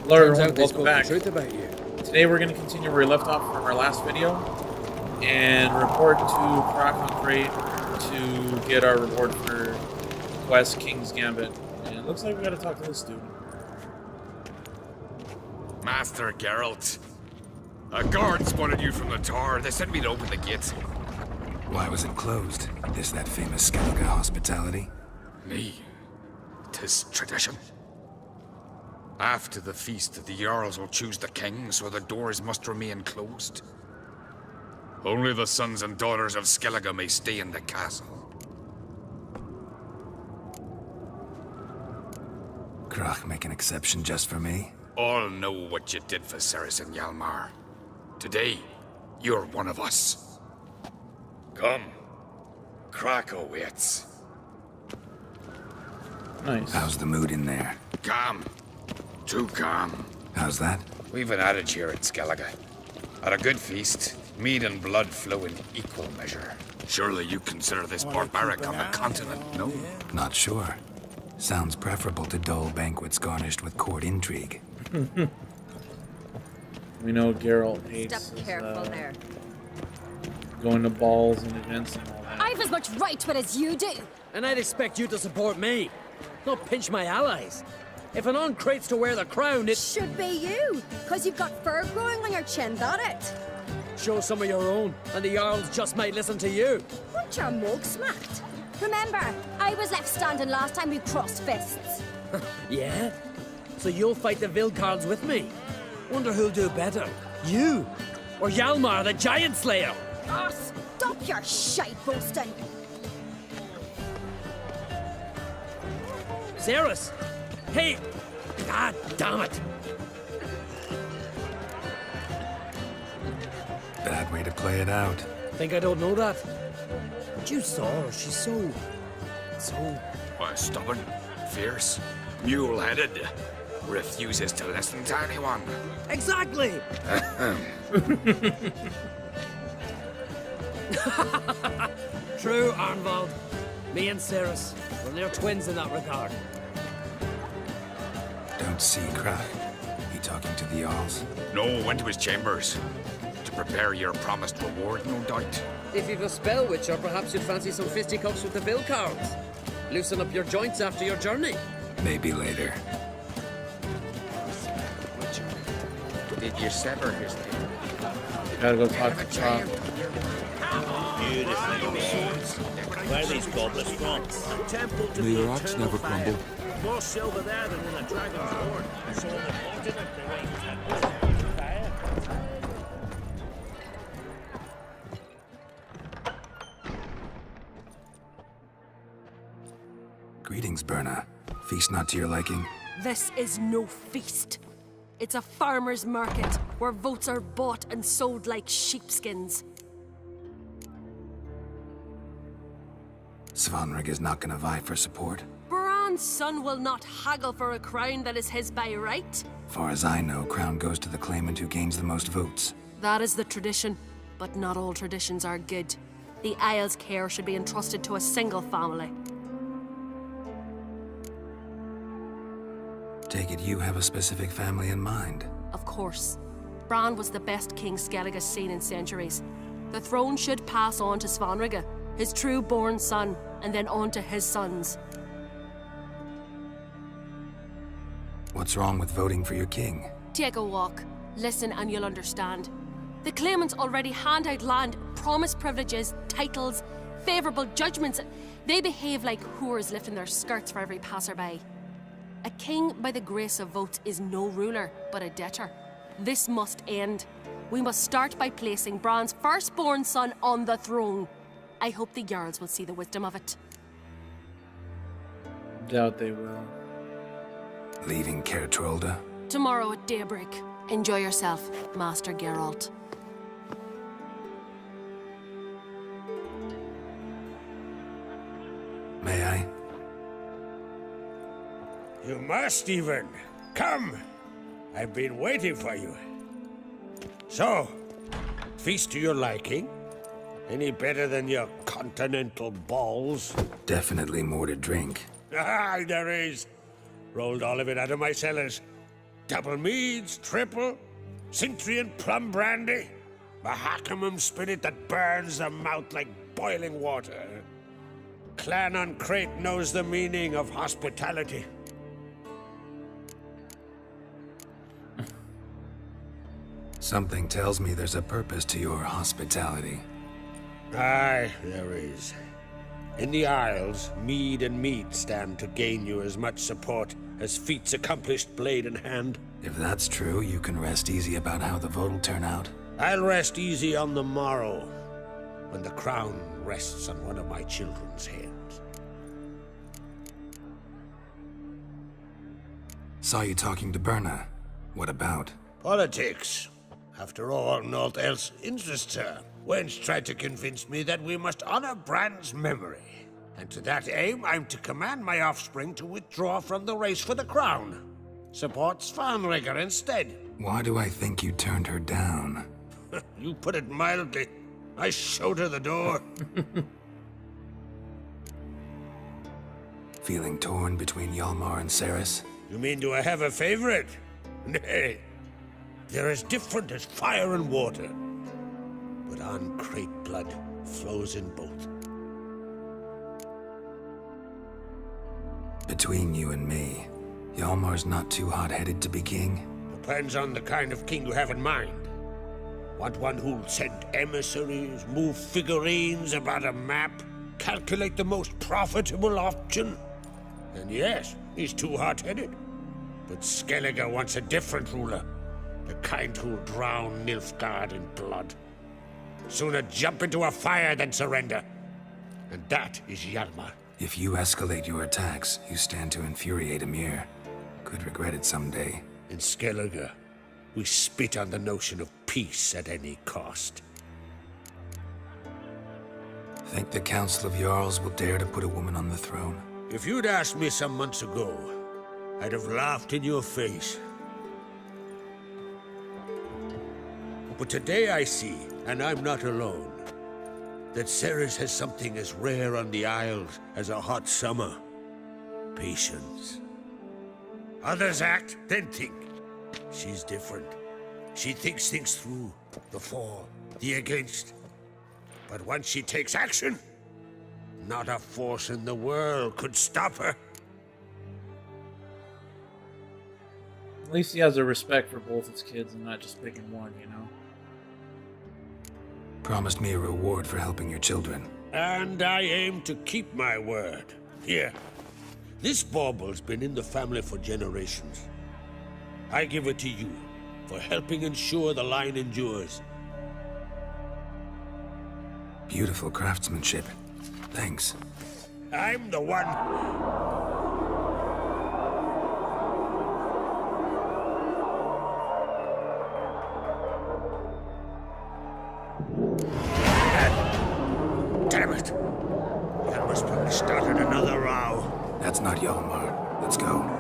Hello Turns everyone, out they welcome spoke back. the truth about you. Today we're going to continue where we left off from our last video and report to Crach on Crate to get our reward for quest King's Gambit. And it looks like we got to talk to this dude. Master Geralt, a guard spotted you from the tower. They sent me to open the gate. Why was it closed? Is that famous Skellige hospitality? Me? 'Tis tradition. After the feast, the Jarls will choose the king, so the doors must remain closed. Only the sons and daughters of Skellige may stay in the castle. Crach make an exception just for me? All know what you did for Ceres and Hjalmar. Today, you're one of us. Come. Crach awaits. Nice. How's the mood in there? Calm. Too calm. How's that? We've an adage here at Skellige. At a good feast, mead and blood flow in equal measure. Surely you consider this barbaric on the continent, no? Not sure. Sounds preferable to dull banquets garnished with court intrigue. We know Geralt hates Step careful there. going to balls and events and all that. I've as much right to it as you do. And I'd expect you to support me, not pinch my allies. If an on-crate's to wear the crown, it... Should be you, because you've got fur growing on your chin, that it? Show some of your own, and the Jarls just might listen to you. Weren't your mug smacked? Remember, I was left standing last time we crossed fists. Yeah? So you'll fight the Vilcards with me? Wonder who'll do better, you or Hjalmar the Giant Slayer? Oh, stop your shite boasting. Ceres! Hey! God damn it! Bad way to play it out. Think I don't know that? But you saw her, she's so... Why, stubborn, fierce, mule-headed, refuses to listen to anyone. Exactly! True, Arnvald. Me and Ceres, we're near twins in that regard. Don't see Crach. He talking to the Jarls? No, went to his chambers. To prepare your promised reward, no doubt. If you've a spell witcher, perhaps you'd fancy some fisticuffs with the Vilcards. Loosen up your joints after your journey. Maybe later. Did you sever his tail? Gotta go talk to Crach. Where are these goblets from? A temple to May the your axe eternal never fire. crumble. More silver there than in a dragon's horn. So on the continent there ain't temples to fire. Greetings, Berna. Feast not to your liking? This is no feast. It's a farmer's market where votes are bought and sold like sheepskins. Svanrig is not gonna vie for support? Bran's son will not haggle for a crown that is his by right. Far as I know, crown goes to the claimant who gains the most votes. That is the tradition, but not all traditions are good. The Isle's care should be entrusted to a single family. Take it you have a specific family in mind. Of course. Bran was the best king Skellige has seen in centuries. The throne should pass on to Svanrige, his true-born son, and then on to his sons. What's wrong with voting for your king? Take a walk. Listen and you'll understand. The claimants already hand out land, promise privileges, titles, favourable judgments. They behave like whores lifting their skirts for every passerby. A king by the grace of votes is no ruler, but a debtor. This must end. We must start by placing Bran's firstborn son on the throne. I hope the Jarls will see the wisdom of it. Doubt they will. Leaving Kaer Trolde? Tomorrow at daybreak. Enjoy yourself, Master Geralt. May I? You must even. Come. I've been waiting for you. So, feast to your liking? Any better than your continental balls? Definitely more to drink. Ah, there is. Rolled all of it out of my cellars. Double meads, triple, Cintrian plum brandy, Mahakimum spirit that burns the mouth like boiling water. Clan on Crate knows the meaning of hospitality. Something tells me there's a purpose to your hospitality. Aye, there is. In the Isles, mead and meat stand to gain you as much support as feats accomplished blade in hand. If that's true, you can rest easy about how the vote'll turn out. I'll rest easy on the morrow, when the crown rests on one of my children's heads. Saw you talking to Berna. What about? Politics. After all, naught else interests her. Wench tried to convince me that we must honor Bran's memory. And to that aim, I'm to command my offspring to withdraw from the race for the crown. Support Svanrigger instead. Why do I think you turned her down? You put it mildly. I showed her the door. Feeling torn between Hjalmar and Ceres? You mean, do I have a favorite? Nay. They're as different as fire and water. But on Crate blood flows in both. Between you and me, Hjalmar's not too hot-headed to be king? Depends on the kind of king you have in mind. Want one who'll send emissaries, move figurines about a map, calculate the most profitable option? And yes, he's too hot-headed. But Skellige wants a different ruler. The kind who'll drown Nilfgaard in blood. Sooner jump into a fire than surrender. And that is Hjalmar. If you escalate your attacks, you stand to infuriate Emir. Could regret it someday. In Skellige, we spit on the notion of peace at any cost. Think the Council of Jarls will dare to put a woman on the throne? If you'd asked me some months ago, I'd have laughed in your face. But today I see, and I'm not alone, that Ceres has something as rare on the Isles as a hot summer. Patience. Others act, then think. She's different. She thinks things through, the for, the against. But once she takes action, not a force in the world could stop her. At least he has a respect for both his kids and not just picking one, you know? Promised me a reward for helping your children. And I aim to keep my word. Here. This bauble's been in the family for generations. I give it to you for helping ensure the line endures. Beautiful craftsmanship. Thanks. I'm the one. Damn it! Hjalmar's probably started another row. That's not Hjalmar. Let's go.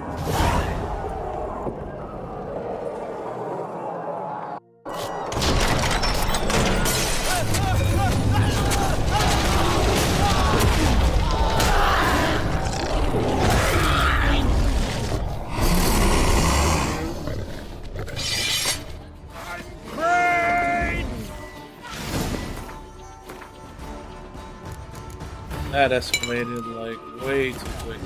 That escalated like way too quickly.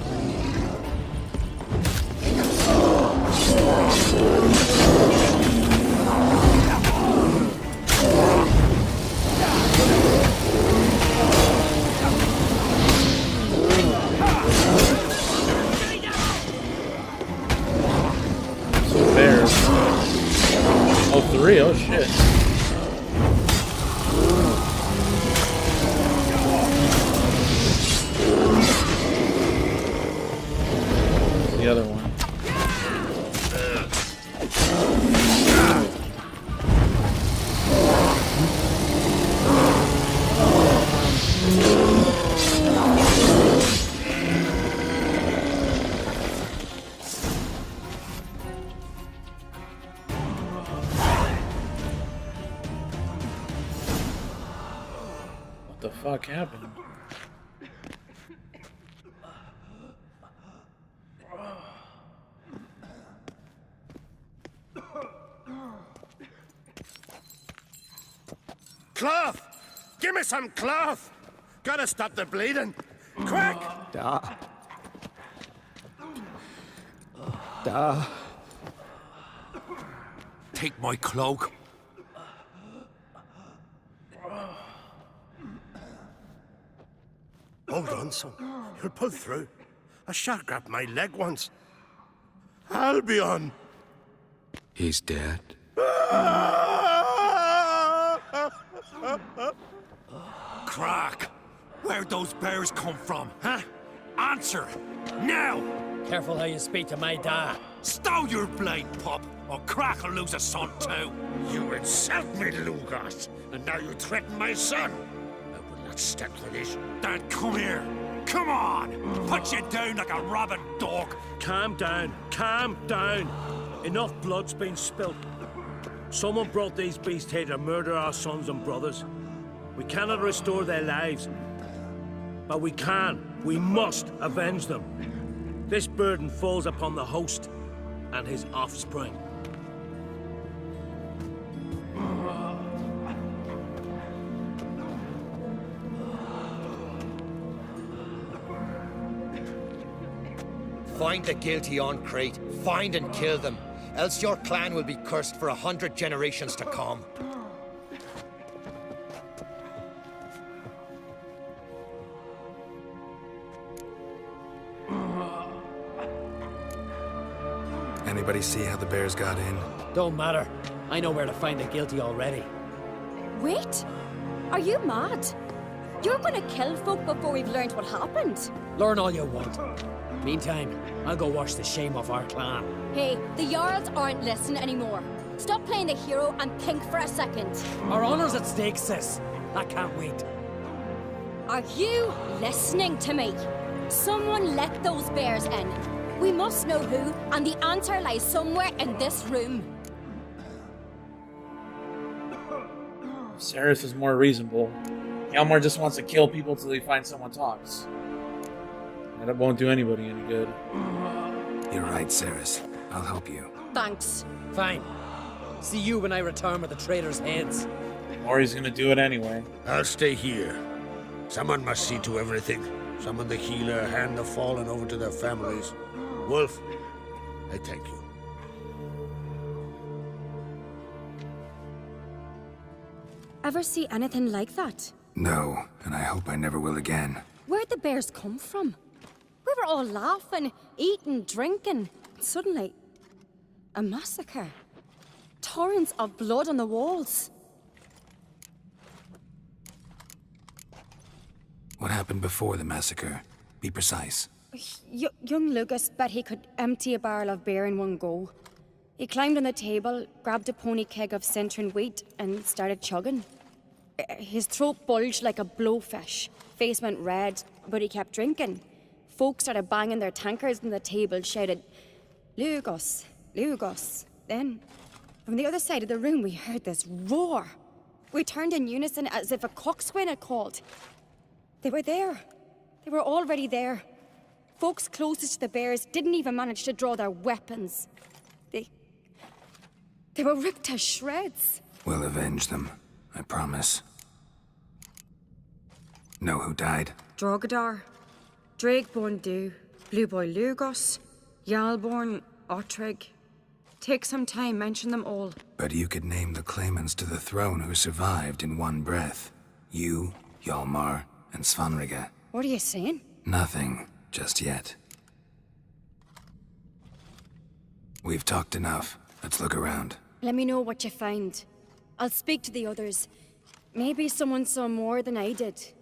So bears. Oh, 3? Oh shit. The other one. What the fuck happened? cloth! Give me some cloth! Gotta stop the bleeding. Quick! Take my cloak. Hold on, son. You'll pull through. A shark grabbed my leg once. Albion! He's dead. Crach! Where'd those bears come from, huh? Answer! Now! Careful how you speak to my dad. Stow your blade, pup, or Crach will lose a son too. You insult me, Lugos, and now you threaten my son. I will not stand for this. Then come here. Come on! Put you down like a rabid dog. Calm down. Calm down. Enough blood's been spilt. Someone brought these beasts here to murder our sons and brothers. We cannot restore their lives. But we must avenge them. This burden falls upon the host and his offspring. Find the guilty on Crate. Find and kill them. Else your clan will be cursed for 100 generations to come. Anybody see how the bears got in? Don't matter. I know where to find the guilty already. Wait! Are you mad? You're gonna kill folk before we've learned what happened. Learn all you want. Meantime, I'll go wash the shame off our clan. Hey, the Jarls aren't listening anymore. Stop playing the hero and think for a second. Our honor's at stake, sis. I can't wait. Are you listening to me? Someone let those bears in. We must know who, and the answer lies somewhere in this room. Cerys is more reasonable. Hjalmar just wants to kill people till he finds someone talks. And it won't do anybody any good. You're right, Cerys. I'll help you. Thanks. Fine. See you when I return with the traitors' heads. Or he's gonna do it anyway. I'll stay here. Someone must see to everything. Summon the healer, hand the fallen over to their families. Wolf, I thank you. Ever see anything like that? No, and I hope I never will again. Where'd the bears come from? We were all laughing, eating, drinking. Suddenly, a massacre. Torrents of blood on the walls. What happened before the massacre? Be precise. Young Lucas bet he could empty a barrel of beer in one go. He climbed on the table, grabbed a pony keg of Centron wheat, and started chugging. His throat bulged like a blowfish. Face went red, but he kept drinking. Folks started banging their tankards on the table, shouted, "Lugos, Lugos." Then, from the other side of the room, we heard this roar. We turned in unison as if a coxswain had called. They were there. They were already there. Folks closest to the bears didn't even manage to draw their weapons. They were ripped to shreds. We'll avenge them, I promise. Know who died? Drogadar, Drakeborn Du, Blue Boy Lugos, Yalborn, Ottrig. Take some time, mention them all. But you could name the claimants to the throne who survived in one breath. You, Hjalmar, and Svanrige. What are you saying? Nothing, just yet. We've talked enough. Let's look around. Let me know what you find. I'll speak to the others. Maybe someone saw more than I did.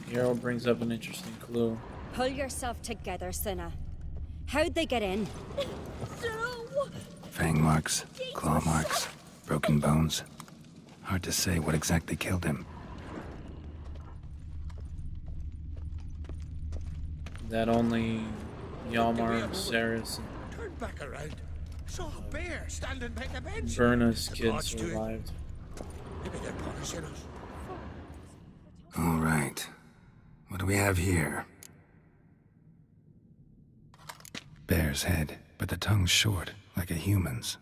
Hero brings up an interesting clue. Pull yourself together, Cinna. How'd they get in? Fang marks, claw marks, broken bones. Hard to say what exactly killed him. That only Hjalmar, Cerys, Turn back around. Saw a bear standing by the bench. Berna's The kids Lord's doing. survived. Maybe they're punishing us. All right. What do we have here? Bear's head, but the tongue's short, like a human's.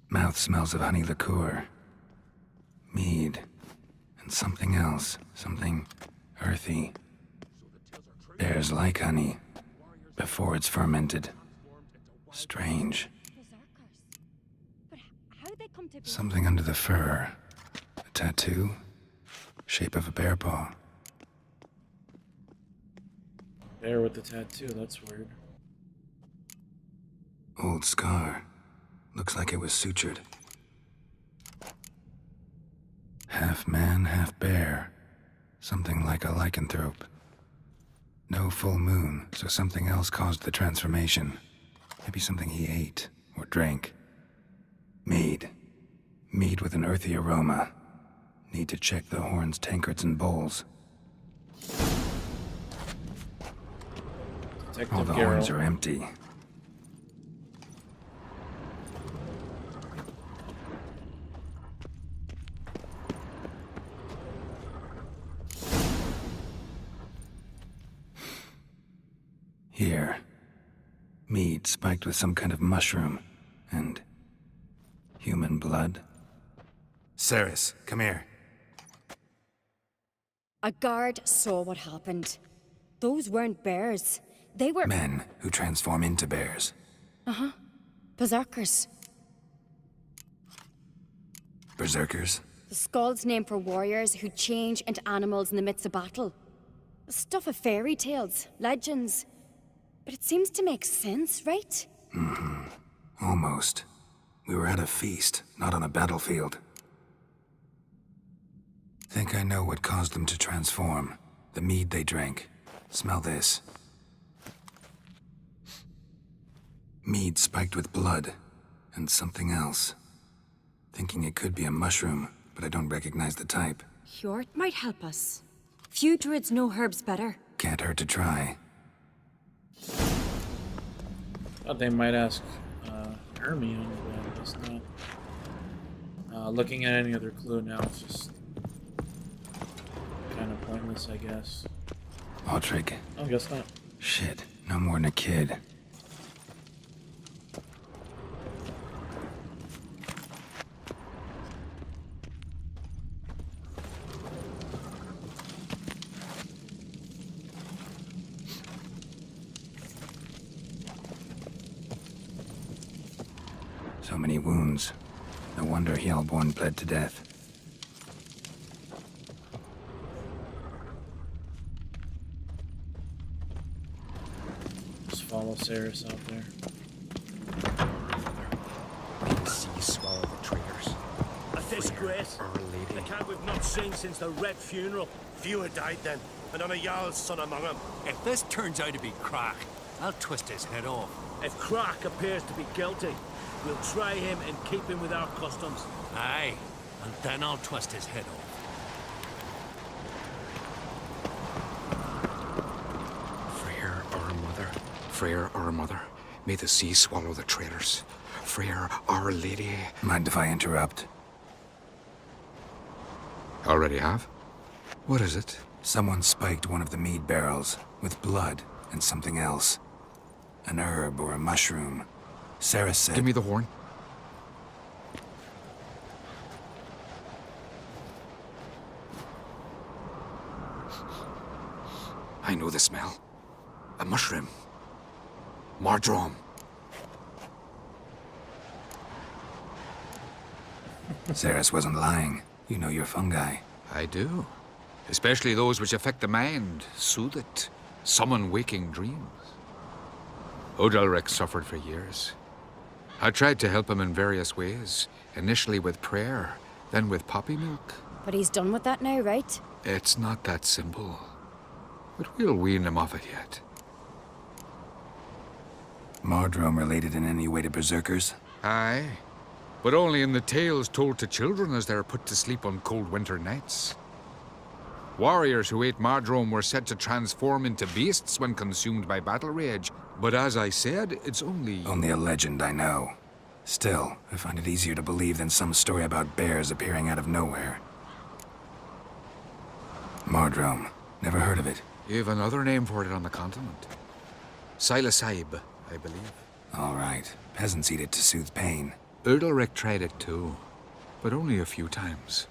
Mouth smells of honey liqueur. Mead. And something else. Something earthy. Bears like honey. Before it's fermented. Strange. But how'd they come to be? Something under the fur. A tattoo. Shape of a bear paw. Bear with the tattoo, that's weird. Old scar. Looks like it was sutured. Half man, half bear. Something like a lycanthrope. No full moon, so something else caused the transformation. Maybe something he ate or drank. Mead. Mead with an earthy aroma. Need to check the horns, tankards, and bowls. Detective All the horns Garrow. are empty. Here. Mead spiked with some kind of mushroom. And human blood. Ceres, come here. A guard saw what happened. Those weren't bears. They were Men who transform into bears. berserkers. Berserkers? The Skald's name for warriors who change into animals in the midst of battle. Stuff of fairy tales, legends. But it seems to make sense, right? Almost. We were at a feast, not on a battlefield. Think I know what caused them to transform. The mead they drank. Smell this. Mead spiked with blood. And something else. Thinking it could be a mushroom, but I don't recognize the type. Hjort might help us. Few druids know herbs better. Can't hurt to try. Thought they might ask Hermione, but I guess not. Looking at any other clue now, it's just kind of pointless, I guess. Altric. I guess not. Shit, no more than a kid. So many wounds. No wonder Hellborn bled to death. Just follow Ceres out there. May the sea swallow the traitors. A disgrace. Our Lady. The cat we've not seen since the Red Funeral. Few had died then, and I'm a Jarl's son among them. If this turns out to be Crach, I'll twist his head off. If Crach appears to be guilty, we'll try him and keep him with our customs. Aye, and then I'll twist his head off. Freyr, our mother. Freyr, our mother. May the sea swallow the traitors. Freyr, our lady. Mind if I interrupt? Already have? What is it? Someone spiked one of the mead barrels with blood and something else. An herb or a mushroom. Ceres said... Give me the horn. I know the smell. A mushroom. Mardrome. Ceres wasn't lying. You know your fungi. I do. Especially those which affect the mind, soothe it, summon waking dreams. Odalric suffered for years. I tried to help him in various ways, initially with prayer, then with poppy milk. But he's done with that now, right? It's not that simple. But we'll wean him off it yet. Mardrome related in any way to berserkers? Aye, but only in the tales told to children as they're put to sleep on cold winter nights. Warriors who ate Mardrome were said to transform into beasts when consumed by battle rage, but as I said, it's only... Only a legend, I know. Still, I find it easier to believe than some story about bears appearing out of nowhere. Mardrome. Never heard of it. You've another name for it on the continent. Silasaib, I believe. All right. Peasants eat it to soothe pain. Udalric tried it too, but only a few times.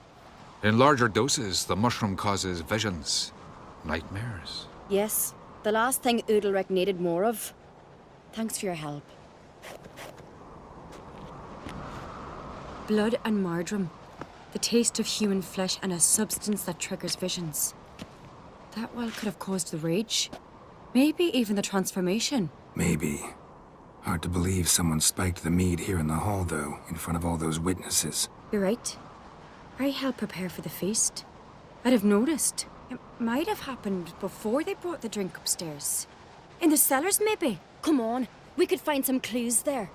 In larger doses, the mushroom causes visions, nightmares. Yes, the last thing Udalric needed more of. Thanks for your help. Blood and marjoram. The taste of human flesh and a substance that triggers visions. That well could have caused the rage. Maybe even the transformation. Maybe. Hard to believe someone spiked the mead here in the hall, though, in front of all those witnesses. You're right. I helped prepare for the feast. I'd have noticed. It might have happened before they brought the drink upstairs. In the cellars, maybe? Come on, we could find some clues there.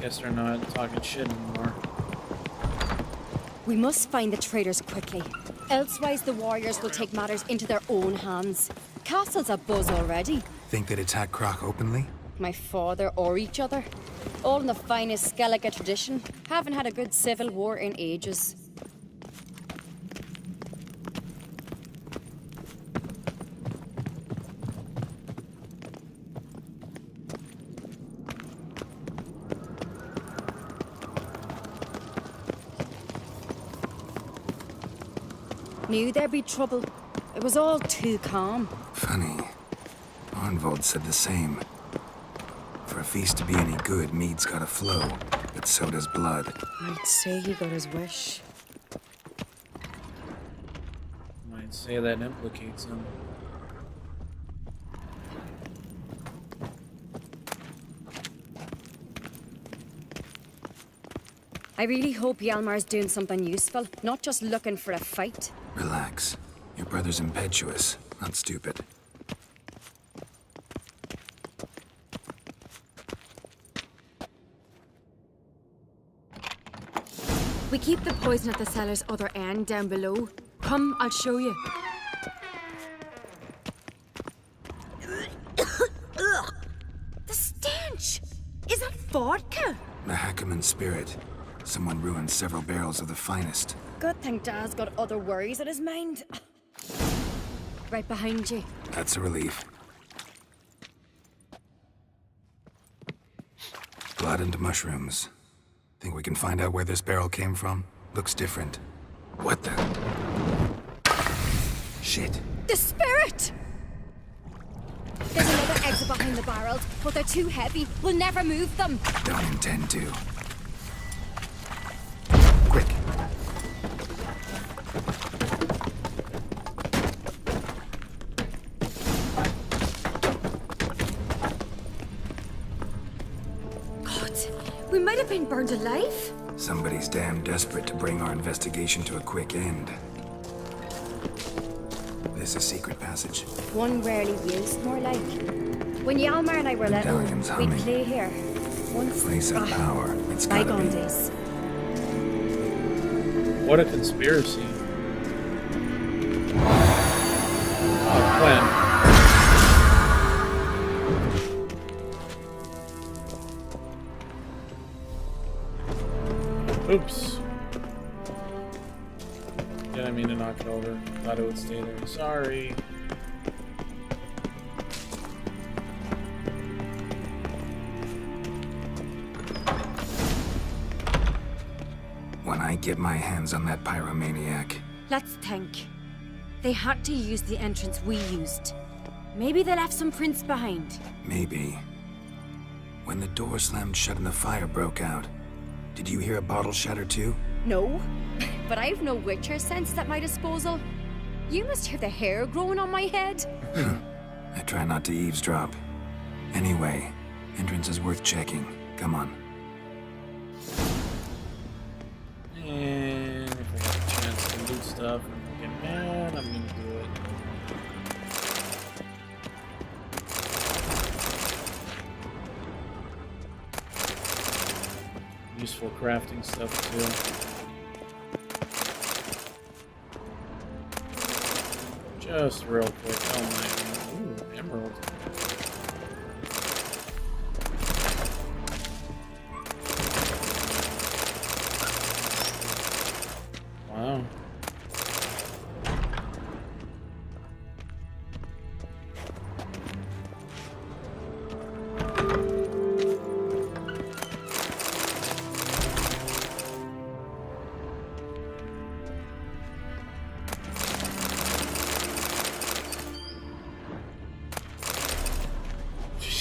Guess they're not talking shit anymore. We must find the traitors quickly. Elsewise, the warriors will take matters into their own hands. Castle's abuzz already. Think they'd attack Crach openly? My father or each other. All in the finest Skellige tradition. Haven't had a good civil war in ages. Knew there'd be trouble. It was all too calm. Funny. Arnvold said the same. For a feast to be any good, mead's gotta flow, but so does blood. I'd say he got his wish. Might say that implicates him. I really hope Hjalmar's doing something useful, not just looking for a fight. Relax. Your brother's impetuous, not stupid. We keep the poison at the cellar's other end, down below. Come, I'll show you. The stench! Is that vodka? The Hackerman spirit. Someone ruined several barrels of the finest. Good thing Dad's got other worries in his mind. Right behind you. That's a relief. Blood and mushrooms. Think we can find out where this barrel came from? Looks different. What the? Shit. The spirit! There's another exit behind the barrels, but they're too heavy. We'll never move them. Don't intend to. Quick. God, we might have been burned alive. Somebody's damn desperate to bring our investigation to a quick end. This a secret passage. One rarely used, more like. When Hjalmar and I were little, Medallion's we'd humming. play here. Once. Place of power. It's gotta Bygone be. days. What a conspiracy. Oh, Glenn. Oops. Didn't mean to knock it over. Thought it would stay there. Sorry. When I get my hands on that pyromaniac, Let's think. They had to use the entrance we used. Maybe they left some prints behind. maybe. When the door slammed shut and the fire broke out, did you hear a bottle shatter too? No, but I've no Witcher sense at my disposal. You must hear the hair growing on my head. I try not to eavesdrop. Anyway, entrance is worth checking. Come on. And if I get a chance to loot stuff and get mad, I'm gonna do it. Useful crafting stuff too. Just real quick. Oh my god. Ooh, emerald. Wow.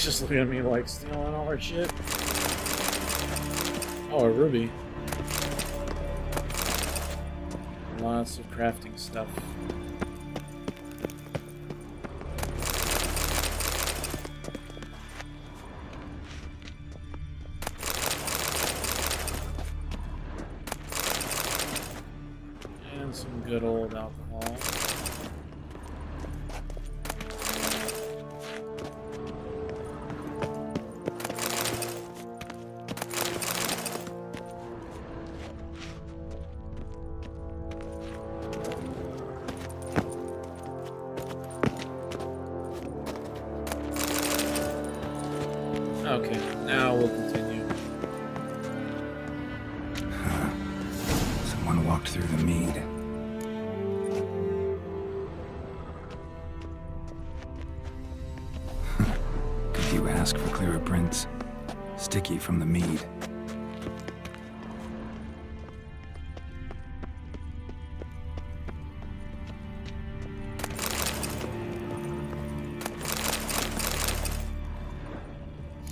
just looking at me like stealing all our shit. Oh, a ruby. Lots of crafting stuff. And some good old alcohol. Okay, now we'll continue. Someone walked through the mead. Could you ask for clearer prints? Sticky from the mead.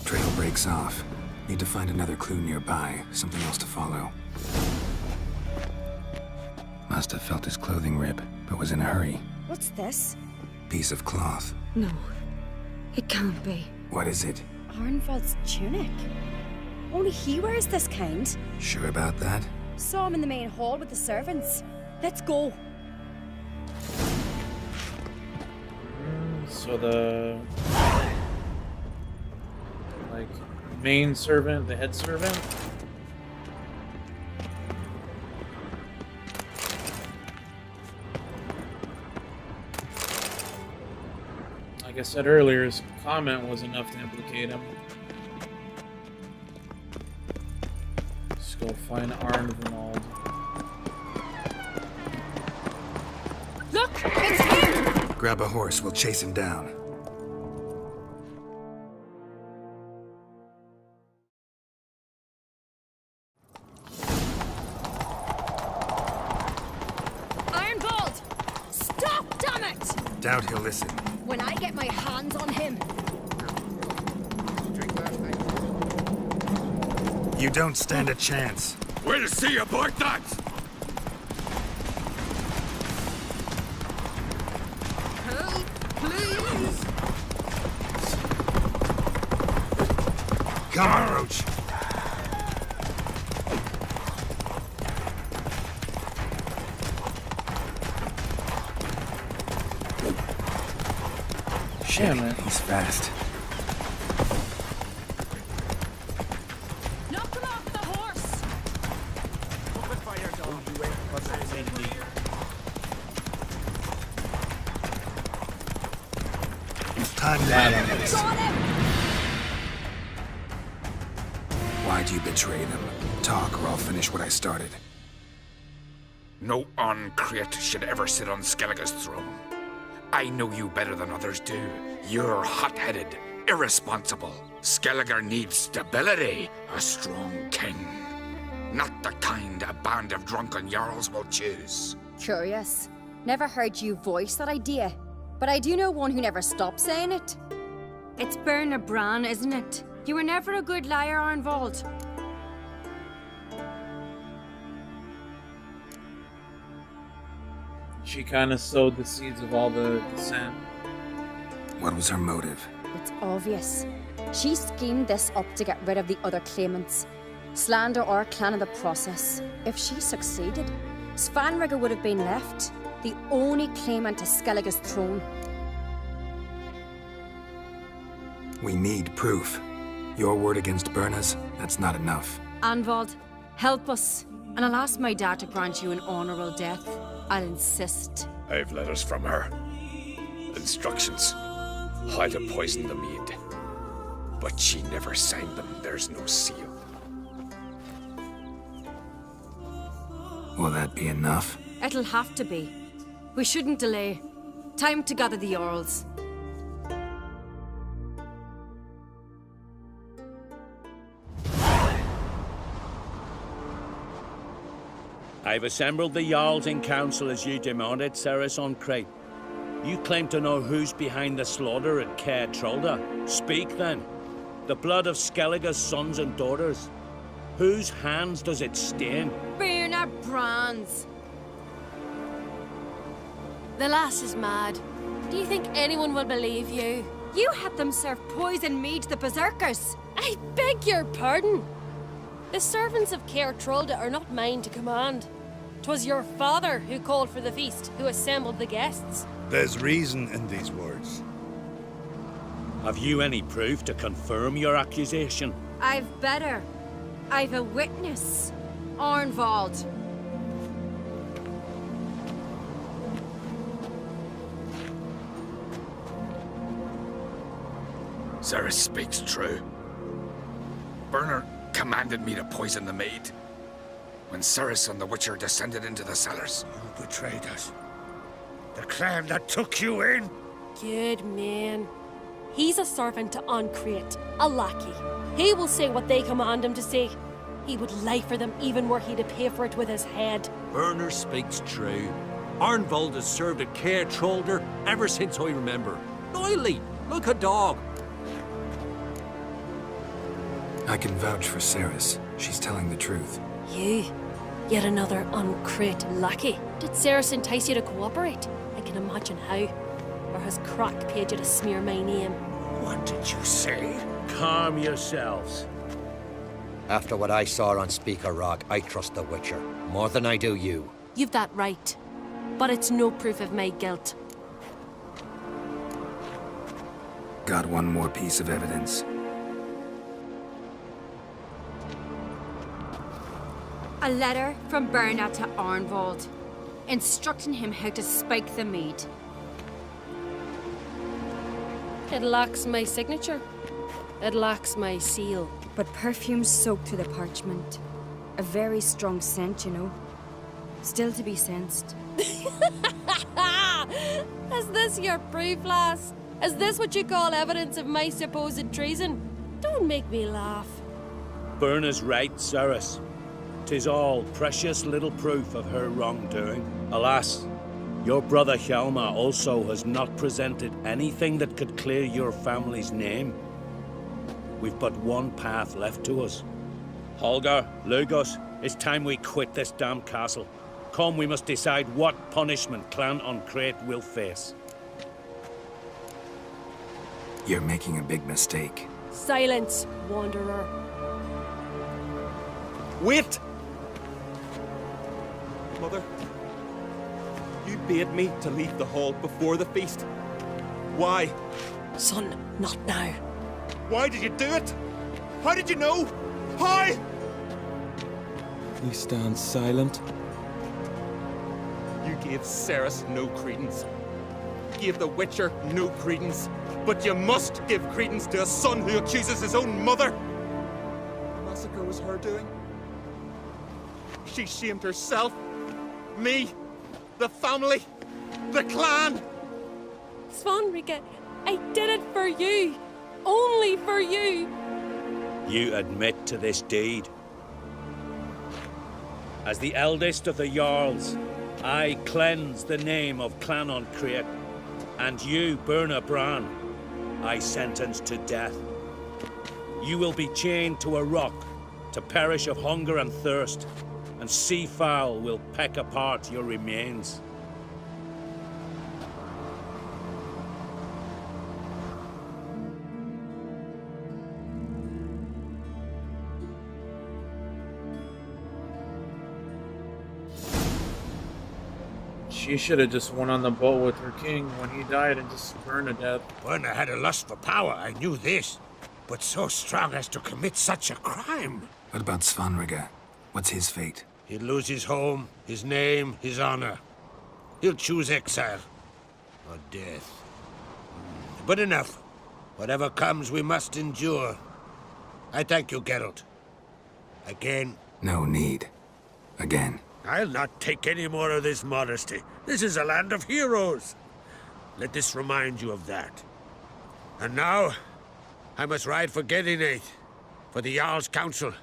Trail breaks off. Need to find another clue nearby, something else to follow. Must have felt his clothing rip, but was in a hurry. What's this? Piece of cloth. No, it can't be. What is it? Arnvald's tunic. Only he wears this kind. Sure about that? Saw him in the main hall with the servants. Let's go. So the like main servant, the head servant. Like I said earlier, his comment was enough to implicate him. Let's go find Arnvald. Look, it's him! Grab a horse, we'll chase him down. Arnvald! Stop, damn it! Doubt he'll listen. When I get my hands on him. You don't stand a chance. We'll see about that! Help, please! Come on, Roach. Shit, man. He's fast. Knock him off the horse! Time down. Got him! Why'd you betray them? Talk or I'll finish what I started. No Crach should ever sit on Skellige's throne. I know you better than others do. You're hot-headed, irresponsible. Skellige needs stability, a strong king. Not the kind a band of drunken jarls will choose. Curious. Never heard you voice that idea. But I do know one who never stops saying it. It's Bernard Bran, isn't it? You were never a good liar, Arnvald. She kind of sowed the seeds of all the dissent. What was her motive? It's obvious. She schemed this up to get rid of the other claimants. Slander our clan in the process. If she succeeded, Svanrige would have been left, the only claimant to Skellige's throne. We need proof. Your word against Berna's, that's not enough. Arnvald, help us, and I'll ask my dad to grant you an honorable death. I'll insist. I've letters from her. Instructions. How to poison the mead. But she never signed them. There's no seal. Will that be enough? It'll have to be. We shouldn't delay. Time to gather the Jarls. I've assembled the Jarls in council as you demanded, Ceres on Crach. You claim to know who's behind the slaughter at Kaer Trolde. Speak then. The blood of Skellige's sons and daughters. Whose hands does it stain? Berna Brands. The lass is mad. Do you think anyone will believe you? You had them serve poison mead to the berserkers. I beg your pardon. The servants of Kaer Trolde are not mine to command. 'Twas your father who called for the feast, who assembled the guests. There's reason in these words. Have you any proof to confirm your accusation? I've better. I've a witness. Arnvald. Ceres speaks true. Bernard commanded me to poison the maid. When Ceres and the Witcher descended into the cellars. You betrayed us. The clan that took you in. Good man. He's a servant to Crach, a lackey. He will say what they command him to say. He would lie for them even were he to pay for it with his head. Werner speaks true. Arnvald has served at Kaer Trolde ever since I remember. Loyally, like a dog. I can vouch for Ceres. She's telling the truth. You? Yet another Crach lackey. Did Ceres entice you to cooperate? I can imagine how. Or has Crach paid you to smear my name? What did you say? Calm yourselves. After what I saw on Speaker Rock, I trust the Witcher. More than I do you. You've that right. But it's no proof of my guilt. Got one more piece of evidence. A letter from Berna to Arnvald, instructing him how to spike the mead. It lacks my signature. It lacks my seal. But perfume soaked through the parchment. A very strong scent, you know. Still to be sensed. Is this your proof, lass? Is this what you call evidence of my supposed treason? Don't make me laugh. Berna's right, Ceres. 'Tis all precious little proof of her wrongdoing. Alas, your brother Hjalmar also has not presented anything that could clear your family's name. We've but one path left to us. Holger, Lugos, it's time we quit this damn castle. Come, we must decide what punishment Clan Crach will face. You're making a big mistake. Silence, wanderer. Wait! Mother, you bade me to leave the hall before the feast. Why? Son, not now. Why did you do it? How did you know? How? You stand silent. You gave Ceres no credence. Gave the Witcher no credence. But you must give credence to a son who accuses his own mother. The massacre was her doing. She shamed herself. Me. The family. The clan. Svanrika, I did it for you. Only for you. You admit to this deed. As the eldest of the Jarls, I cleanse the name of Clan Crach, and you, Berna Bran, I sentence to death. You will be chained to a rock to perish of hunger and thirst, and sea fowl will peck apart your remains. She should have just went on the boat with her king when he died and just burned to death. Berna had a lust for power, I knew this. But so strong as to commit such a crime. What about Svanrika? What's his fate? He'll lose his home, his name, his honor. He'll choose exile. Or death. But enough. Whatever comes, we must endure. I thank you, Geralt. Again. No need. Again. I'll not take any more of this modesty. This is a land of heroes. Let this remind you of that. And now, I must ride for Gedinate, for the Jarl's Council.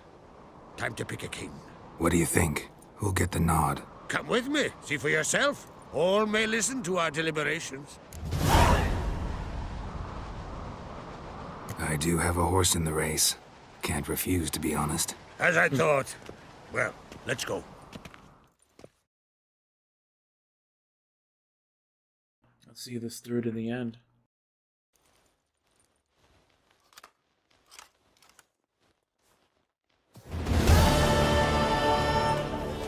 Time to pick a king. What do you think? Who'll get the nod? Come with me, see for yourself. All may listen to our deliberations. I do have a horse in the race. Can't refuse, to be honest. As I thought. Well, let's go. Let's see this through to the end.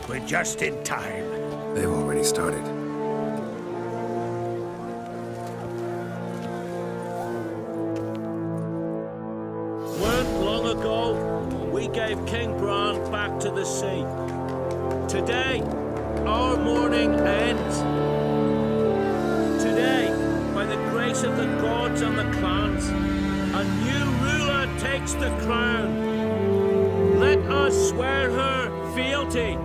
We're just in time. They've already started. Weren't long ago, we gave King Bran back to the sea. Today, our mourning ends. Today, by the grace of the gods and the clans, a new ruler takes the crown. Let us swear her fealty.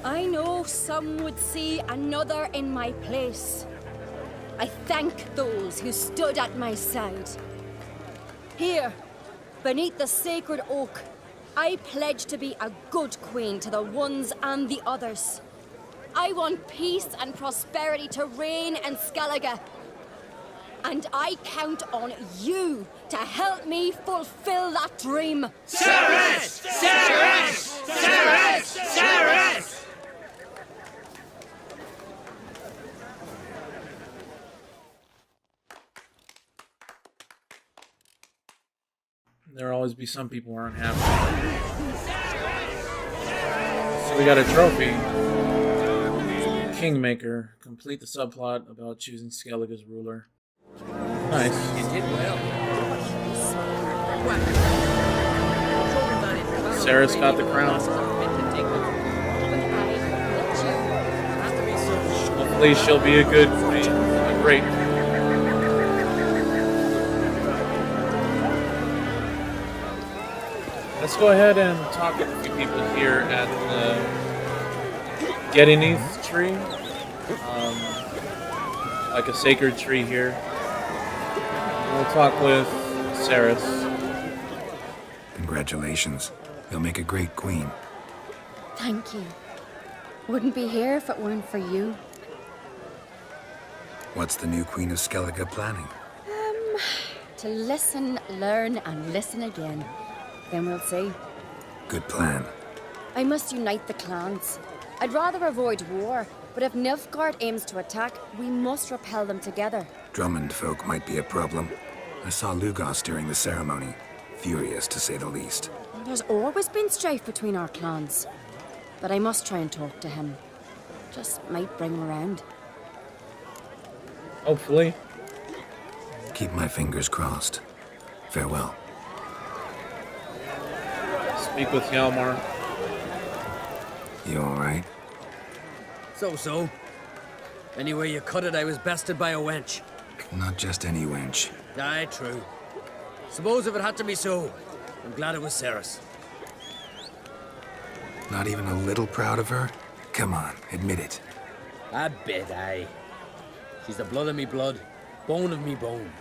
I know some would see another in my place. I thank those who stood at my side. Here, beneath the sacred oak, I pledge to be a good queen to the ones and the others. I want peace and prosperity to reign in Skellige. And I count on you to help me fulfill that dream. Ceres! Ceres! Ceres! Ceres! There'll always be some people who aren't happy. So we got a trophy. Kingmaker. Complete the subplot about choosing Skellige as ruler. Nice. You did well. Ceres got the crown. Hopefully she'll be a good queen. A great queen. Let's go ahead and talk with a few people here at the Gettineth tree. Like a sacred tree here. We'll talk with Ceres. Congratulations. You'll make a great queen. Thank you. Wouldn't be here if it weren't for you. What's the new Queen of Skellige planning? To listen, learn, and listen again. Then we'll see. Good plan. I must unite the clans. I'd rather avoid war, but if Nilfgaard aims to attack, we must repel them together. Drummond folk might be a problem. I saw Lugos during the ceremony. Furious, to say the least. There's always been strife between our clans. But I must try and talk to him. Just might bring him around. Hopefully. Keep my fingers crossed. Farewell. Speak with Hjalmar. You alright? So. Anyway you cut it, I was bested by a wench. Not just any wench. Aye, true. Suppose if it had to be so, I'm glad it was Ceres. Not even a little proud of her? Come on, admit it. A bit, aye. She's the blood of me blood, bone of me bone.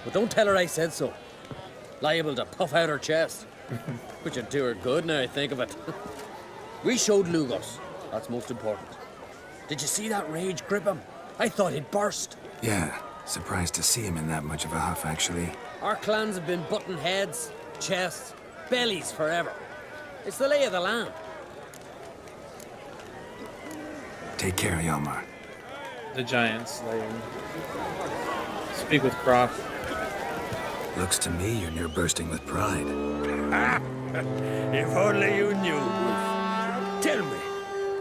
But don't tell her I said so. Liable to puff out her chest. Which would do her good now I think of it. We showed Lugos. That's most important. Did you see that rage grip him? I thought he'd burst. Yeah, surprised to see him in that much of a huff, actually. Our clans have been butting heads, chests, bellies forever. It's the lay of the land. Take care, Hjalmar. The giant slayer. Speak with Crach. Looks to me you're near bursting with pride. If only you knew. Tell me,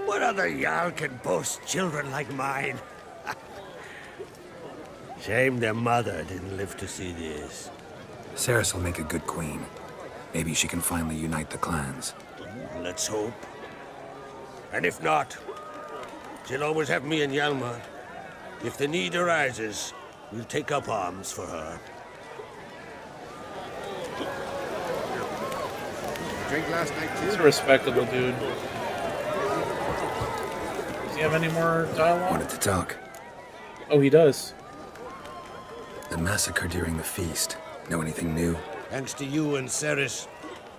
what other Jarl can boast children like mine? Shame their mother didn't live to see this. Ceres will make a good queen. Maybe she can finally unite the clans. Let's hope. And if not, she'll always have me and Hjalmar. If the need arises, we'll take up arms for her. Drink last night too? He's a respectable dude. Does he have any more dialogue? Wanted to talk. Oh, he does. The massacre during the feast. Know anything new? Thanks to you and Ceres,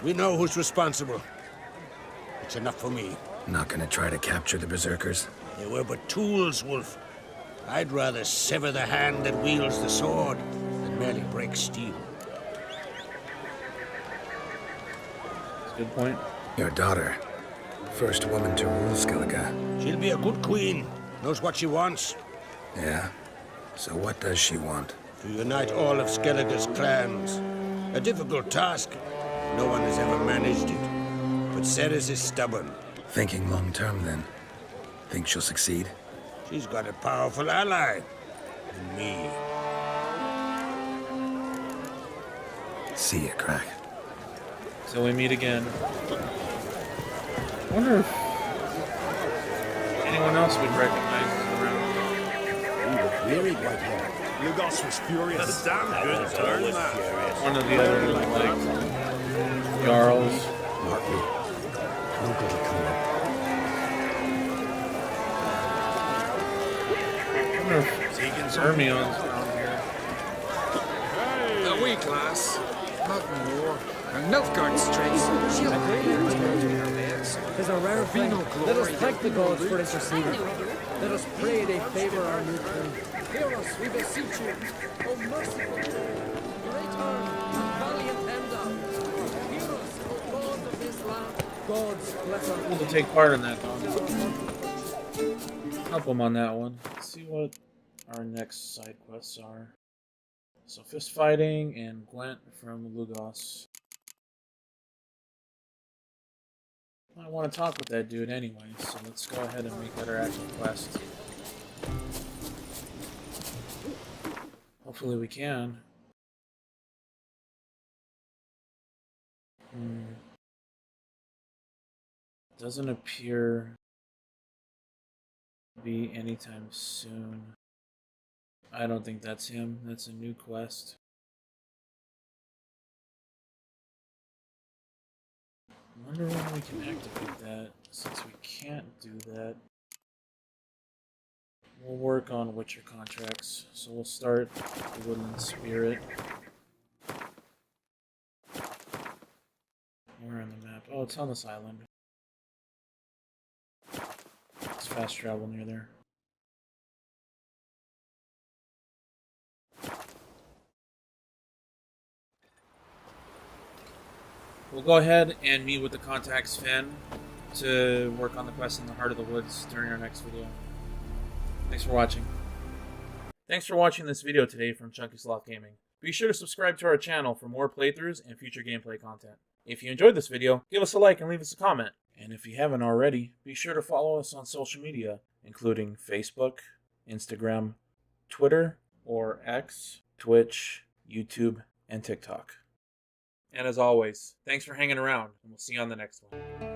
we know who's responsible. It's enough for me. Not gonna try to capture the berserkers? They were but tools, Wolf. I'd rather sever the hand that wields the sword than merely break steel. That's a good point. Your daughter. First woman to rule Skellige. She'll be a good queen. Knows what she wants. Yeah? So what does she want? To unite all of Skellige's clans. A difficult task. No one has ever managed it. But Ceres is stubborn. Thinking long term, then? Think she'll succeed? She's got a powerful ally. In me. See ya, Crach. So we meet again. I wonder if anyone else would recognize us around. Very white hair. Lugos was furious. That's a damn good turn, man. One of the other, like, Jarls. Martin. No good to come up. I wonder if Hermione's around here. A wee class. Nothing more. And Nilfgaard straits. She'll her beds. Tis a rare thing. Let us thank the gods for interceding. Let us pray they favor our new king. Hear us, we beseech you. O merciful, great earn, valiant Enda. Hear us, O God of this land. Gods bless our Cool to take part in that, dog. Help him on that one. Let's see what our next side quests are. So fist fighting and Gwent from Lugos. I want to talk with that dude anyway, so let's go ahead and make that our actual quest. Hopefully we can. Doesn't appear to be anytime soon. I don't think that's him. That's a new quest. I wonder when we can activate that. Since we can't do that, we'll work on Witcher contracts. So we'll start the Woodland Spirit. Where on the map? Oh, it's on this island. It's fast travel near there. We'll go ahead and meet with the contacts Finn to work on the quest in the Heart of the Woods during our next video. Thanks for watching. Thanks for watching this video today from ChnkySlothGaming. Be sure to subscribe to our channel for more playthroughs and future gameplay content. If you enjoyed this video, give us a like and leave us a comment. And if you haven't already, be sure to follow us on social media, including Facebook, Instagram, Twitter, or X, Twitch, YouTube, and TikTok. And as always, thanks for hanging around, and we'll see you on the next one.